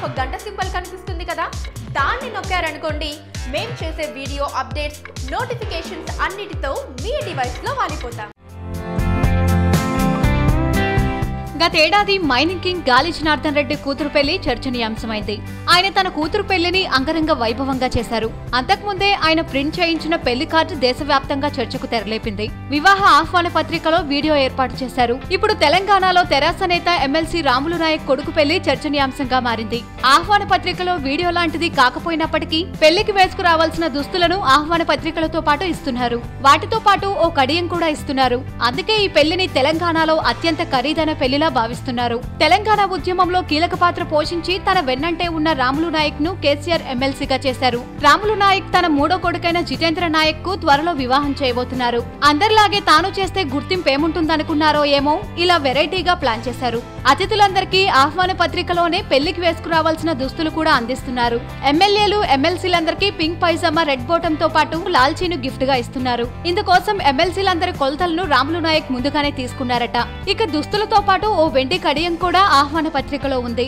ఒక గంట సింబల్ కనిపిస్తుంది కదా, దాన్ని నొక్కారనుకోండి మేము చేసే వీడియో అప్డేట్స్, నోటిఫికేషన్స్ అన్నిటితో మీ డివైస్లో వాలిపోతాం. గతేడాది మైనింగ్ కింగ్ గాలి జనార్దన్ రెడ్డి కూతురు పెళ్లి చర్చనీయాంశమైంది. ఆయన తన కూతురు పెళ్లిని అంగరంగ వైభవంగా చేశారు. అంతకుముందే ఆయన ప్రింట్ చేయించిన పెళ్లి కార్డు దేశవ్యాప్తంగా చర్చకు తెరలేపింది. వివాహ ఆహ్వాన పత్రికలో వీడియో ఏర్పాటు చేశారు. ఇప్పుడు తెలంగాణలో తెరాస నేత ఎమ్మెల్సీ రాములు నాయక్ కొడుకు పెళ్లి చర్చనీయాంశంగా మారింది. ఆహ్వాన పత్రికలో వీడియో లాంటిది కాకపోయినప్పటికీ పెళ్లికి వేసుకురావాల్సిన దుస్తులను ఆహ్వాన పత్రికలతో పాటు ఇస్తున్నారు. వాటితో పాటు ఓ కడియం కూడా ఇస్తున్నారు. అందుకే ఈ పెళ్లిని తెలంగాణలో అత్యంత ఖరీదైన పెళ్లిలా భావిస్తున్నారు. తెలంగాణ ఉద్యమంలో కీలక పాత్ర పోషించి తన వెన్నంటే ఉన్న రాములు నాయక్ ను కేసీఆర్ ఎమ్మెల్సీగా చేశారు. రాములు నాయక్ తన మూడో కొడుకైన జితేంద్ర నాయక్ కు త్వరలో వివాహం చేయబోతున్నారు. అందరిలాగే తాను చేస్తే గుర్తింపు ఏముంటుందనుకున్నారో ఏమో ఇలా వెరైటీగా ప్లాన్ చేశారు. అతిథులందరికీ ఆహ్వాన పత్రికలోనే పెళ్లికి వేసుకురావాల్సిన దుస్తులు కూడా అందిస్తున్నారు. ఎమ్మెల్యేలు ఎమ్మెల్సీలందరికీ పింక్ పైజామా, రెడ్ బోటం తో పాటు లాల్చీను గిఫ్ట్ గా ఇస్తున్నారు. ఇందుకోసం ఎమ్మెల్సీలందరి కొలతలను రాములు నాయక్ ముందుగానే తీసుకున్నారట. ఇక దుస్తులతో పాటు ఓ వెండి కడియం కూడా ఆహ్వాన పత్రికలో ఉంది.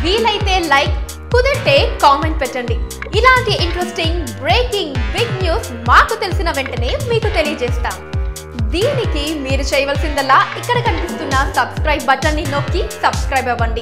వీలైతే లైక్, కుదిరితే కామెంట్ పెట్టండి. ఇలాంటి ఇంట్రెస్టింగ్ బ్రేకింగ్ బిగ్ న్యూస్ మాకు తెలిసిన వెంటనే మీకు తెలియజేస్తాం. దీనికి మీరు చేయవలసిందల్లా ఇక్కడ కనిపిస్తున్న సబ్స్క్రైబ్ బటన్ ని నొక్కి సబ్స్క్రైబ్ అవ్వండి.